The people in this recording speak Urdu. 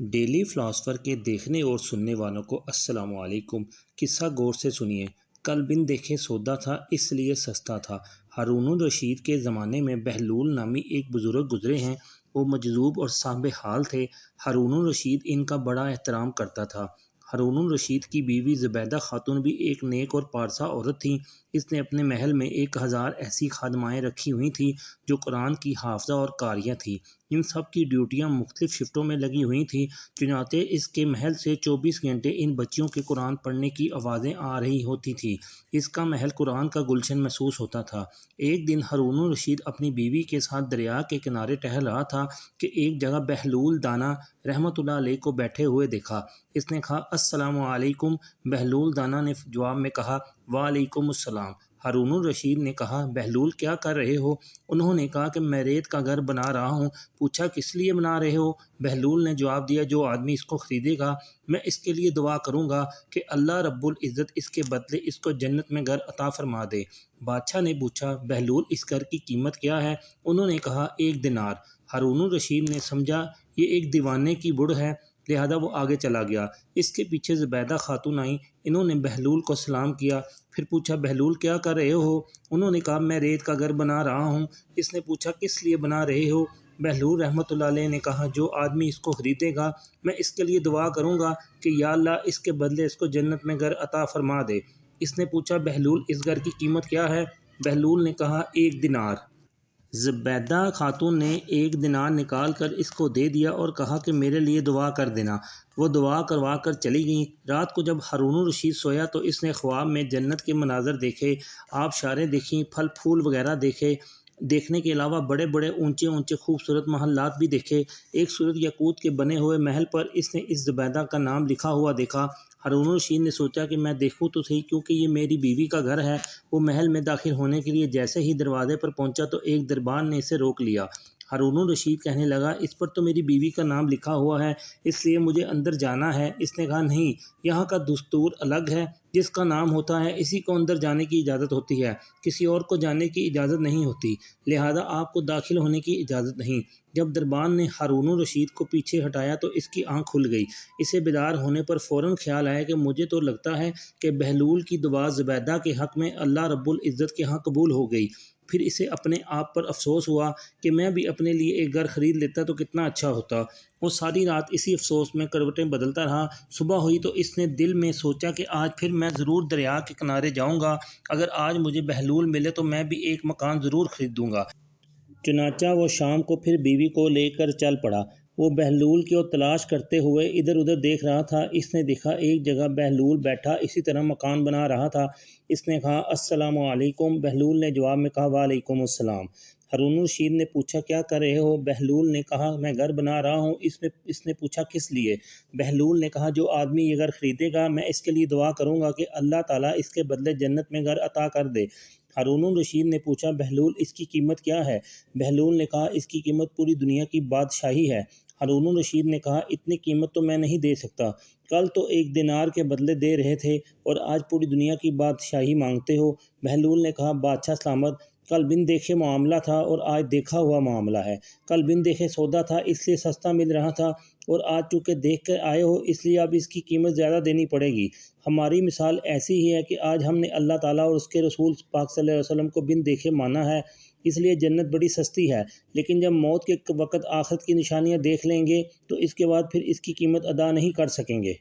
ڈیلی فلاسفر کے دیکھنے اور سننے والوں کو السلام علیکم۔ قصہ غور سے سنیے۔ کل بن دیکھے سودا تھا اس لیے سستا تھا۔ ہارون الرشید کے زمانے میں بہلول نامی ایک بزرگ گزرے ہیں۔ وہ مجذوب اور صاحب حال تھے۔ ہارون الرشید ان کا بڑا احترام کرتا تھا۔ ہارون الرشید کی بیوی زبیدہ خاتون بھی ایک نیک اور پارسا عورت تھیں۔ اس نے اپنے محل میں 1000 ایسی خادمائیں رکھی ہوئی تھیں جو قرآن کی حافظہ اور قاریہ تھیں۔ ان سب کی ڈیوٹیاں مختلف شفٹوں میں لگی ہوئی تھیں، چنانچہ اس کے محل سے 24 گھنٹے ان بچیوں کے قرآن پڑھنے کی آوازیں آ رہی ہوتی تھیں۔ اس کا محل قرآن کا گلشن محسوس ہوتا تھا۔ ایک دن ہارون الرشید اپنی بیوی کے ساتھ دریا کے کنارے ٹہل رہا تھا کہ ایک جگہ بہلول دانا رحمۃ اللہ علیہ کو بیٹھے ہوئے دیکھا۔ اس نے کہا السلام علیکم۔ بہلول دانا نے جواب میں کہا وعلیکم السلام۔ ہارون الرشید نے کہا بہلول کیا کر رہے ہو؟ انہوں نے کہا کہ میں ریت کا گھر بنا رہا ہوں۔ پوچھا کس لیے بنا رہے ہو؟ بہلول نے جواب دیا جو آدمی اس کو خریدے گا میں اس کے لیے دعا کروں گا کہ اللہ رب العزت اس کے بدلے اس کو جنت میں گھر عطا فرما دے۔ بادشاہ نے پوچھا بہلول اس گھر کی قیمت کیا ہے؟ انہوں نے کہا 1 دینار۔ ہارون الرشید نے سمجھا یہ ایک دیوانے کی بڑھ ہے، لہذا وہ آگے چلا گیا۔ اس کے پیچھے زبیدہ خاتون آئیں۔ انہوں نے بہلول کو سلام کیا، پھر پوچھا بہلول کیا کر رہے ہو؟ انہوں نے کہا میں ریت کا گھر بنا رہا ہوں۔ اس نے پوچھا کس لیے بنا رہے ہو؟ بہلول رحمۃ اللہ علیہ نے کہا جو آدمی اس کو خریدے گا میں اس کے لیے دعا کروں گا کہ یا اللہ اس کے بدلے اس کو جنت میں گھر عطا فرما دے۔ اس نے پوچھا بہلول اس گھر کی قیمت کیا ہے؟ بہلول نے کہا 1 دینار۔ زبیدہ خاتون نے 1 دینار نکال کر اس کو دے دیا اور کہا کہ میرے لیے دعا کر دینا۔ وہ دعا کروا کر چلی گئیں۔ رات کو جب ہارون الرشید سویا تو اس نے خواب میں جنت کے مناظر دیکھے، آبشاریں دیکھیں، پھل پھول وغیرہ دیکھے۔ دیکھنے کے علاوہ بڑے بڑے اونچے اونچے خوبصورت محلات بھی دیکھے۔ ایک صورت یاقوت کے بنے ہوئے محل پر اس نے اس زبیدہ کا نام لکھا ہوا دیکھا۔ ہارون الرشید نے سوچا کہ میں دیکھوں تو صحیح کیونکہ یہ میری بیوی کا گھر ہے۔ وہ محل میں داخل ہونے کے لیے جیسے ہی دروازے پر پہنچا تو ایک دربان نے اسے روک لیا۔ ہارون الرشید کہنے لگا اس پر تو میری بیوی کا نام لکھا ہوا ہے، اس لیے مجھے اندر جانا ہے۔ اس نے کہا نہیں، یہاں کا دستور الگ ہے، جس کا نام ہوتا ہے اسی کو اندر جانے کی اجازت ہوتی ہے، کسی اور کو جانے کی اجازت نہیں ہوتی، لہذا آپ کو داخل ہونے کی اجازت نہیں۔ جب دربان نے ہارون الرشید کو پیچھے ہٹایا تو اس کی آنکھ کھل گئی۔ اسے بیدار ہونے پر فوراً خیال آیا کہ مجھے تو لگتا ہے کہ بہلول کی دعا زبیدہ کے حق میں اللہ رب العزت کے ہاں قبول ہو گئی۔ پھر اسے اپنے آپ پر افسوس ہوا کہ میں بھی اپنے لیے ایک گھر خرید لیتا تو کتنا اچھا ہوتا۔ وہ ساری رات اسی افسوس میں کروٹیں بدلتا رہا۔ صبح ہوئی تو اس نے دل میں سوچا کہ آج پھر میں ضرور دریا کے کنارے جاؤں گا، اگر آج مجھے بہلول ملے تو میں بھی ایک مکان ضرور خریدوں گا۔ چنانچہ وہ شام کو پھر بیوی کو لے کر چل پڑا۔ وہ بہلول کی تلاش کرتے ہوئے ادھر ادھر دیکھ رہا تھا۔ اس نے دیکھا ایک جگہ بہلول بیٹھا اسی طرح مکان بنا رہا تھا۔ اس نے کہا السلام علیکم۔ بہلول نے جواب میں کہا وعلیکم السلام۔ ہارون الرشید نے پوچھا کیا کر رہے ہو؟ بہلول نے کہا میں گھر بنا رہا ہوں۔ اس نے پوچھا کس لیے؟ بہلول نے کہا جو آدمی یہ گھر خریدے گا میں اس کے لیے دعا کروں گا کہ اللہ تعالیٰ اس کے بدلے جنت میں گھر عطا کر دے۔ ہارون الرشید نے پوچھا بہلول اس کی قیمت کیا ہے؟ بہلول نے کہا اس کی قیمت پوری دنیا کی بادشاہی ہے۔ ہارون الرشید نے کہا اتنی قیمت تو میں نہیں دے سکتا، کل تو 1 دینار کے بدلے دے رہے تھے اور آج پوری دنیا کی بادشاہی مانگتے ہو۔ بہلول نے کہا بادشاہ سلامت، کل بن دیکھے معاملہ تھا اور آج دیکھا ہوا معاملہ ہے۔ کل بن دیکھے سودا تھا اس لیے سستا مل رہا تھا اور آج چونکہ دیکھ کر آئے ہو اس لیے اب اس کی قیمت زیادہ دینی پڑے گی۔ ہماری مثال ایسی ہی ہے کہ آج ہم نے اللہ تعالیٰ اور اس کے رسول پاک صلی اللہ علیہ وسلم کو بن دیکھے مانا ہے، اس لیے جنت بڑی سستی ہے، لیکن جب موت کے وقت آخرت کی نشانیاں دیکھ لیں گے تو اس کے بعد پھر اس کی قیمت ادا نہیں کر سکیں گے۔